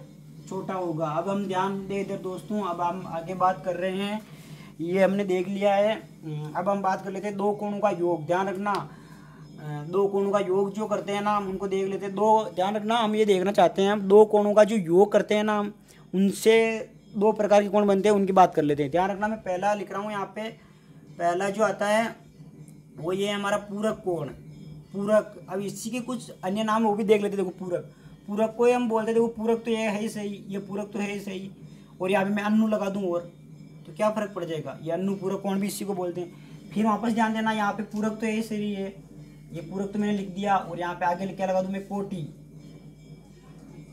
छोटा होगा। अब हम ध्यान दे इधर दोस्तों, अब हम आगे बात कर रहे हैं। ये हमने देख लिया है। अब हम बात कर लेते हैं 2 कोणों का योग। ध्यान रखना 2 कोणों का योग जो करते हैं ना, हम उनको देख लेते हैं। ध्यान रखना, हम ये देखना चाहते हैं, हम 2 कोणों का जो योग करते हैं ना, हम उनसे 2 प्रकार के कोण बनते हैं, उनकी बात कर लेते हैं। ध्यान रखना, मैं पहला लिख रहा हूँ यहाँ पे। पहला जो आता है वो ये हमारा पूरक कोण। पूरक, अब इसी के कुछ अन्य नाम वो भी देख लेते हैं। देखो पूरक को हम बोलते हैं। देखो पूरक तो ये है ही सही, ये पूरक तो है ही सही, और यहाँ पे मैं अन्नु लगा दूँ और तो क्या फर्क पड़ जाएगा? ये अन्नु पूरक कोण भी इसी को बोलते हैं। फिर वापस ध्यान देना, यहाँ पे पूरक तो है ही सही है, ये पूरक तो मैंने लिख दिया, और यहाँ पे आगे क्या लगा दूँ मैं?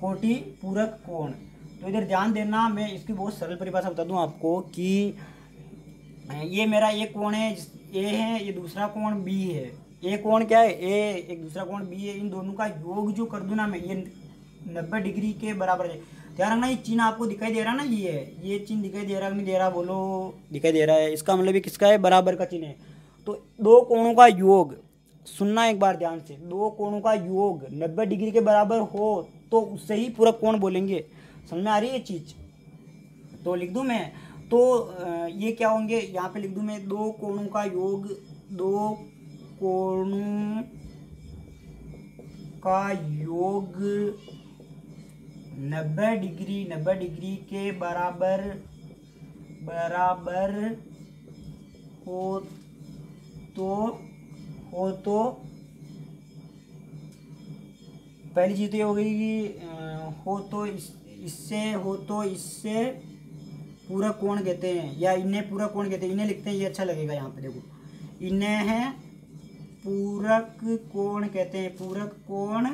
कोटि पूरक कोण। तो इधर ध्यान देना, मैं इसकी बहुत सरल परिभाषा बता दूं आपको कि ये मेरा एक कोण है, ए है, ये दूसरा कोण बी है। ए कोण क्या है? ए, एक दूसरा कोण बी है। इन दोनों का योग जो कर दूं ना मैं, ये 90 डिग्री के बराबर है। ध्यान रखना, ये चिन्ह आपको दिखाई दे रहा है ना, ये चिन्ह दिखाई दे रहा है नहीं दे रहा? बोलो, दिखाई दे रहा है। इसका मतलब ये किसका है? बराबर का चिन्ह है। तो 2 कोणों का योग, सुनना एक बार ध्यान से, 2 कोणों का योग 90 डिग्री के बराबर हो तो उससे ही पूरक कोण बोलेंगे। समझ में आ रही है ये चीज? तो लिख दूं मैं, तो ये क्या होंगे? यहाँ पे लिख दूं मैं 2 कोणों का योग, 2 कोणों का योग 90 डिग्री के बराबर हो तो पहली चीज तो ये हो गई कि हो तो इससे पूरक कोण कहते हैं, या इन्हें पूरक कोण कहते हैं। इन्हें लिखते हैं, ये अच्छा लगेगा। यहाँ पे देखो, इन्हें है पूरक कोण कहते हैं, पूरक कोण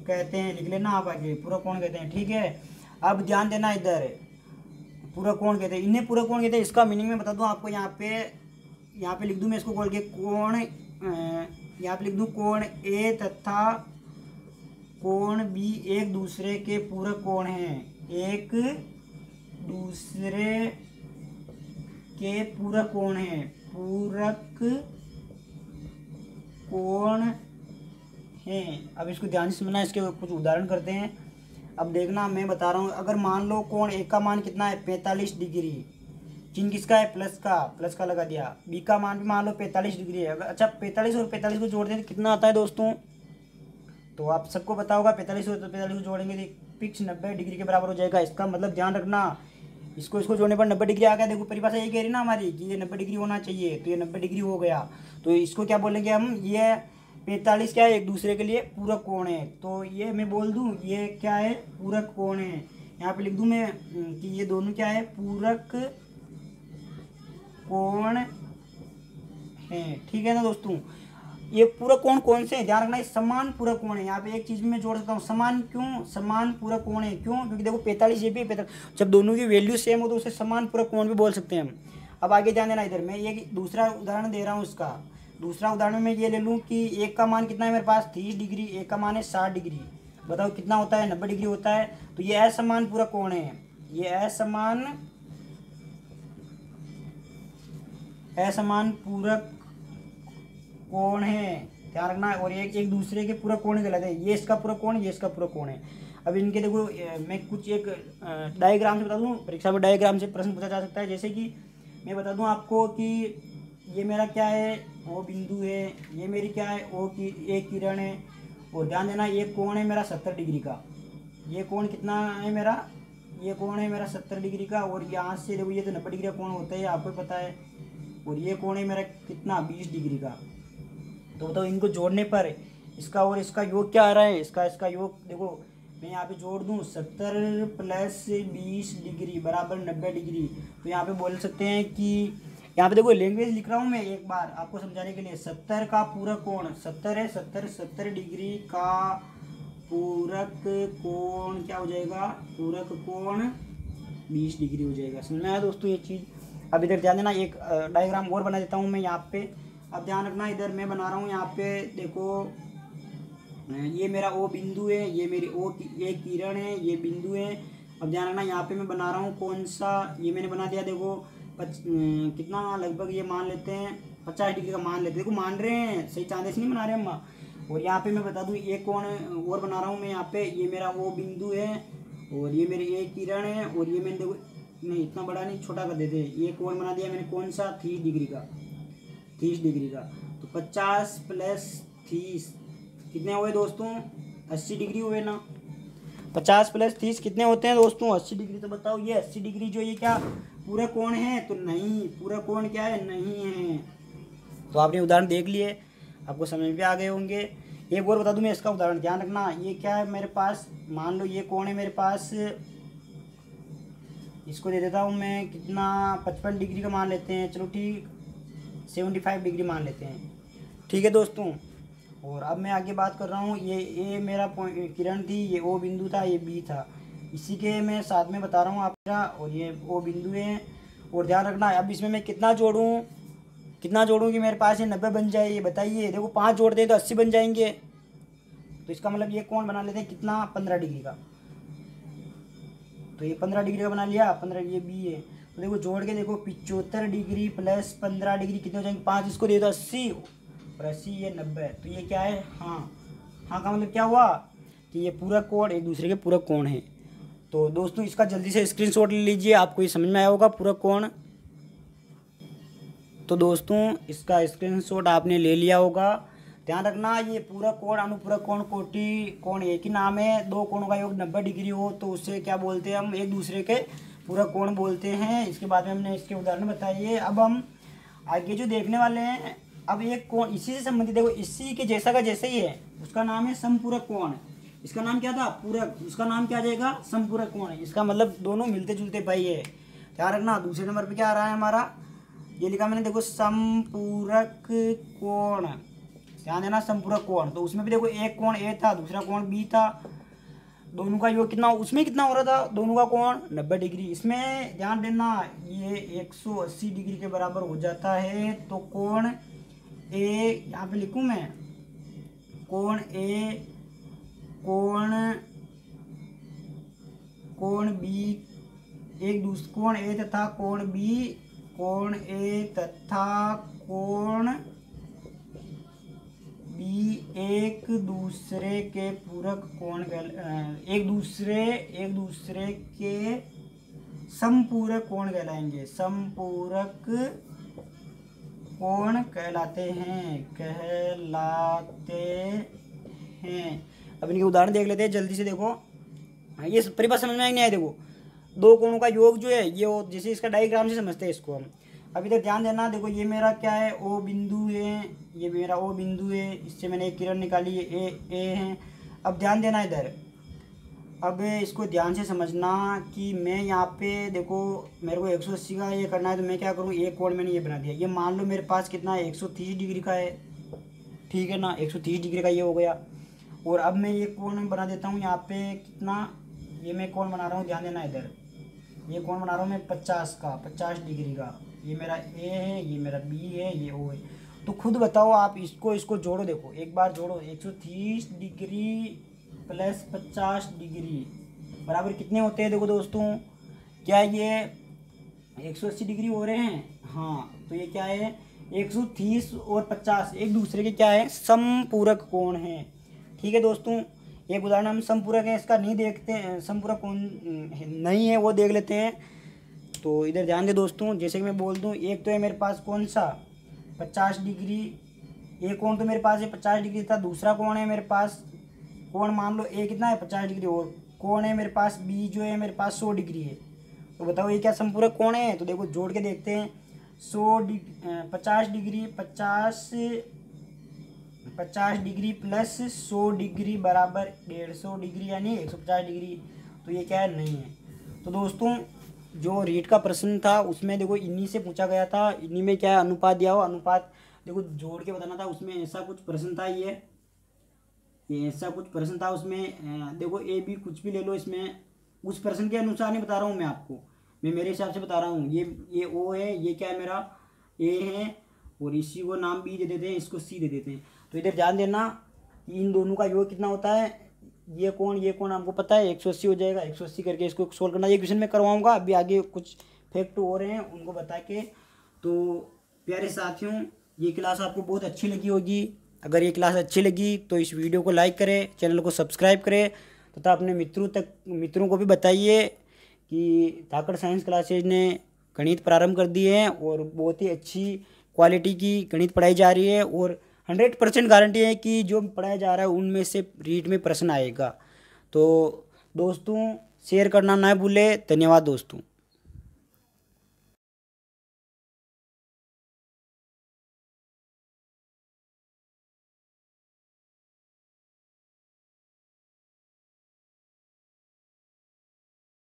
कहते हैं। लिख लेना आप आगे, पूरक कोण कहते हैं, ठीक है। अब ध्यान देना, इधर पूरक कोण कहते हैं, इन्हें पूरक कोण कहते हैं। इसका मीनिंग मैं बता दूं आपको। यहाँ पे लिख दूं मैं इसको खोल के, कोण, यहाँ पे लिख दूं कोण ए तथा कोण बी एक दूसरे के पूरक कोण हैं, एक दूसरे के पूरक कोण हैं, पूरक कोण हैं। अब इसको ध्यान से सुनना, इसके कुछ उदाहरण करते हैं। अब देखना मैं बता रहा हूँ, अगर मान लो कोण ए का मान कितना है 45 डिग्री, चिन्ह किसका है प्लस का लगा दिया, बी का मान भी मान लो 45 डिग्री है। अगर अच्छा 45 और 45 को जोड़ दें तो कितना आता है दोस्तों, तो आप सबको पता होगा 45 और 45 को जोड़ेंगे तो पिच 90 डिग्री के बराबर हो जाएगा। इसका मतलब ध्यान रखना, इसको जोड़ने पर 90 डिग्री आ गया। देखो परिभाषा ये कह रही ना हमारी कि ये 90 डिग्री होना चाहिए, तो ये 90 डिग्री हो गया। तो इसको क्या बोलेंगे हम, ये 45 क्या है एक दूसरे के लिए पूरक कोण है। तो ये मैं बोल दूं ये क्या है, पूरक कोण है। यहाँ पे लिख दूं मैं कि ये दोनों क्या है, पूरक कोण है। ठीक है ना दोस्तों। ये पूरक कोण कौन से हैं, ध्यान रखना, ये समान पूरक कोण है। यहाँ पे एक चीज भी मैं जोड़ सकता हूँ, समान क्यों, समान पूरक कोण है क्यों, क्योंकि देखो 45 ये भी 45, जब दोनों की वैल्यू सेम हो तो उसे समान पूरक कोण भी बोल सकते हैं हम। अब आगे ध्यान देना, इधर मैं ये दूसरा उदाहरण दे रहा हूँ। इसका दूसरा उदाहरण में ये ले लूँ कि एक का मान कितना है मेरे पास 30 डिग्री, एक का मान है 60 डिग्री, बताओ कितना होता है, 90 डिग्री होता है। तो ये असमान पूरक कोण है, ये असमान पूरक कोण है, ध्यान रखना। और एक दूसरे के पूरक कोण कहलाते हैं, ये इसका पूरक कोण, ये इसका पूरक कोण है। अब इनके देखो मैं कुछ एक डायग्राम से बता दूं, परीक्षा में डायग्राम से प्रश्न पूछा जा सकता है। जैसे कि मैं बता दूं आपको कि ये मेरा क्या है, ओ बिंदु है, ये मेरी क्या है, ओ की एक किरण है। और ध्यान देना ये कोण है मेरा 70 डिग्री का, ये कोण कितना है मेरा, ये कोण है मेरा 70 डिग्री का। और यहाँ से देखो ये तो 90 डिग्री का कोण होता है, आपको पता है। और ये कोण है मेरा कितना 20 डिग्री का। तो बताओ इनको जोड़ने पर इसका और इसका योग क्या आ रहा है, इसका योग देखो मैं यहाँ पे जोड़ दूँ 70 प्लस 20 डिग्री बराबर 90 डिग्री। तो यहाँ पे बोल सकते हैं कि यहाँ पे देखो लैंग्वेज लिख रहा हूँ मैं एक बार आपको समझाने के लिए। 70 का पूरक कोण 70 है, 70 डिग्री का पूरक कोण क्या हो जाएगा, पूरक कोण 20 डिग्री हो जाएगा। समझ में आया दोस्तों ये चीज़। अब इधर ध्यान देना, एक डायग्राम और बना देता हूँ मैं यहाँ पे। अब ध्यान रखना, इधर मैं बना रहा हूँ यहाँ पे देखो, ये मेरा ओ बिंदु है, ये मेरी ओ की एक किरण है, ये बिंदु है। अब ध्यान रखना यहाँ पे मैं बना रहा हूँ कौन सा, ये मैंने बना दिया देखो कितना लगभग ये मान लेते हैं 50 डिग्री का मान लेते हैं। देखो मान रहे हैं, सही चांदे से नहीं बना रहे हम। और यहाँ पे मैं बता दूँ एक कोण और बना रहा हूँ मैं यहाँ पे, ये मेरा ओ बिंदु है और ये मेरी एक किरण है। और ये मैंने देखो नहीं इतना बड़ा नहीं, छोटा कर देते, ये कोण बना दिया मैंने कौन सा 30 डिग्री का, 30 डिग्री का। तो 50 प्लस 30 कितने हुए दोस्तों, 80 डिग्री हुए ना। 50 प्लस 30 कितने होते हैं दोस्तों, 80 डिग्री। तो बताओ ये 80 डिग्री जो ये क्या पूरा कोण है, तो नहीं, पूरा कोण क्या है, नहीं है। तो आपने उदाहरण देख लिए, आपको समझ में आ गए होंगे। एक और बता दूं मैं इसका उदाहरण, ध्यान रखना। ये क्या है मेरे पास, मान लो ये कोण है मेरे पास, इसको दे देता हूँ मैं कितना 55 डिग्री का मान लेते हैं, चलो ठीक 75 डिग्री मान लेते हैं। ठीक है दोस्तों। और अब मैं आगे बात कर रहा हूँ, ये मेरा किरण थी, ये ओ बिंदु था, ये बी था, इसी के मैं साथ में बता रहा हूँ आपका। और ये ओ बिंदु है। और ध्यान रखना अब इसमें मैं कितना जोड़ूँ कि मेरे पास ये 90 बन जाए, ये बताइए। देखो 5 जोड़ते हैं तो 80 बन जाएंगे। तो इसका मतलब ये कोण बना लेते हैं कितना 15 डिग्री का। तो ये 15 डिग्री का बना लिया, 15 ये बी है। तो देखो जोड़ के देखो 75 डिग्री प्लस 15 डिग्री कितने हो जाएंगे, 5 इसको दे दो 80 और 80 ये 90। तो ये क्या है, हाँ का मतलब क्या हुआ कि ये पूरा कोण एक दूसरे के पूरा कोण है। तो दोस्तों इसका जल्दी से स्क्रीनशॉट ले लीजिए, आपको ये समझ में आया होगा पूरा कोण। तो दोस्तों इसका स्क्रीनशॉट आपने ले लिया होगा। ध्यान रखना ये पूरा कोण अनुपूरक कोण कोटि कोण एक ही नाम है। दो कोणों का योग 90 डिग्री हो तो उससे क्या बोलते हैं हम, एक दूसरे के पूरा कोण बोलते हैं। इसके बाद में हमने इसके उदाहरण बताइए। अब हम आगे जो देखने वाले हैं, अब एक कोण इसी से संबंधित, देखो इसी के जैसा का जैसे ही है, उसका नाम है समपूरक कोण। इसका नाम क्या था, पूरक, उसका नाम क्या आ जाएगा, समपूरक कोण। इसका मतलब दोनों मिलते जुलते पाई है। ध्यान रखना दूसरे नंबर पे क्या आ रहा है हमारा, ये लिखा मैंने देखो समपूरक कोण। ध्यान देना समपूरक कोण, तो उसमें भी देखो एक कोण ए था, दूसरा कोण बी था, दोनों का योग कितना, उसमें कितना हो रहा था, दोनों का कोण 90 डिग्री। इसमें ध्यान देना ये 180 डिग्री के बराबर हो जाता है। तो कोण ए यहाँ पे लिखूं मैं, कोण ए, कोण बी, एक दूसरे कोण ए तथा कोण बी, कोण ए तथा कोण बी कि एक दूसरे के पूरक कोण एक दूसरे के समपूरक कोण कहलाएंगे, समपूरक कोण कहलाते हैं। अब इनके उदाहरण देख लेते हैं जल्दी से। देखो ये परिभाषा समझ में आई नहीं आई। देखो दो कोणों का योग जो है ये जैसे इसका डायग्राम से समझते हैं इसको हम। अब इधर ध्यान देना। देखो ये मेरा क्या है, ओ बिंदु है, ये मेरा ओ बिंदु है, इससे मैंने एक किरण निकाली है, ए है। अब ध्यान देना इधर। अब इसको ध्यान से समझना कि मैं यहाँ पे देखो मेरे को 180 का ये करना है, तो मैं क्या करूँ, एक कोण मैंने ये बना दिया। ये मान लो मेरे पास कितना है, 130 डिग्री का है, ठीक है ना, 130 डिग्री का ये हो गया। और अब मैं ये कोण बना देता हूँ यहाँ पे कितना, ये मैं कोण बना रहा हूँ, ध्यान देना इधर। ये कोण बना रहा हूँ मैं 50 डिग्री का। ये मेरा ए है, ये मेरा बी है, ये ओ है। तो खुद बताओ आप इसको जोड़ो। देखो एक बार जोड़ो, 130 डिग्री प्लस 50 डिग्री बराबर कितने होते हैं। देखो दोस्तों, क्या ये 180 डिग्री हो रहे हैं? हाँ, तो ये क्या है, 130 और 50 एक दूसरे के क्या है, समपूरक कोण है। ठीक है दोस्तों, एक उदाहरण हम समपूरक है इसका नहीं देखते हैं, समपूरक कोण नहीं है वो देख लेते हैं। तो इधर ध्यान दे दोस्तों, जैसे कि मैं बोल दूं, एक तो है मेरे पास कौन सा 50 डिग्री, एक कोण तो मेरे पास है 50 डिग्री था। दूसरा कोण है मेरे पास, कोण मान लो ए कितना है 50 डिग्री, और कोण है मेरे पास बी जो है मेरे पास 100 डिग्री है। तो बताओ ये क्या समपूरक कोण है? तो देखो जोड़ के देखते हैं। 50 डिग्री 50 डिग्री प्लस 100 डिग्री बराबर 150 डिग्री यानी 150 डिग्री। तो ये क्या है, नहीं है। तो दोस्तों जो रीट का प्रश्न था उसमें देखो इन्हीं से पूछा गया था, इन्हीं में क्या है, अनुपात दिया हो, अनुपात देखो जोड़ के बताना था। उसमें ऐसा कुछ प्रश्न था, ये ऐसा कुछ प्रश्न था उसमें। देखो ए बी कुछ भी ले लो, इसमें उस प्रश्न के अनुसार नहीं बता रहा हूँ मैं आपको, मैं मेरे हिसाब से बता रहा हूँ। ये ओ है, ये क्या है मेरा ए है, और इसी को नाम बी दे देते हैं, इसको सी दे देते हैं। तो इधर ध्यान देना कि इन दोनों का योग कितना होता है। ये कोण हमको पता है 180 हो जाएगा। 180 करके इसको सोल्व करना, ये क्वेश्चन में करवाऊंगा। अभी आगे कुछ फैक्ट हो रहे हैं उनको बता के। तो प्यारे साथियों, ये क्लास आपको बहुत अच्छी लगी होगी। अगर ये क्लास अच्छी लगी तो इस वीडियो को लाइक करें, चैनल को सब्सक्राइब करें तथा अपने मित्रों को भी बताइए कि धाकड़ साइंस क्लासेज ने गणित प्रारंभ कर दिए हैं और बहुत ही अच्छी क्वालिटी की गणित पढ़ाई जा रही है। और 100% गारंटी है कि जो पढ़ाया जा रहा है उनमें से रीट में प्रश्न आएगा। तो दोस्तों शेयर करना ना भूलें। धन्यवाद दोस्तों।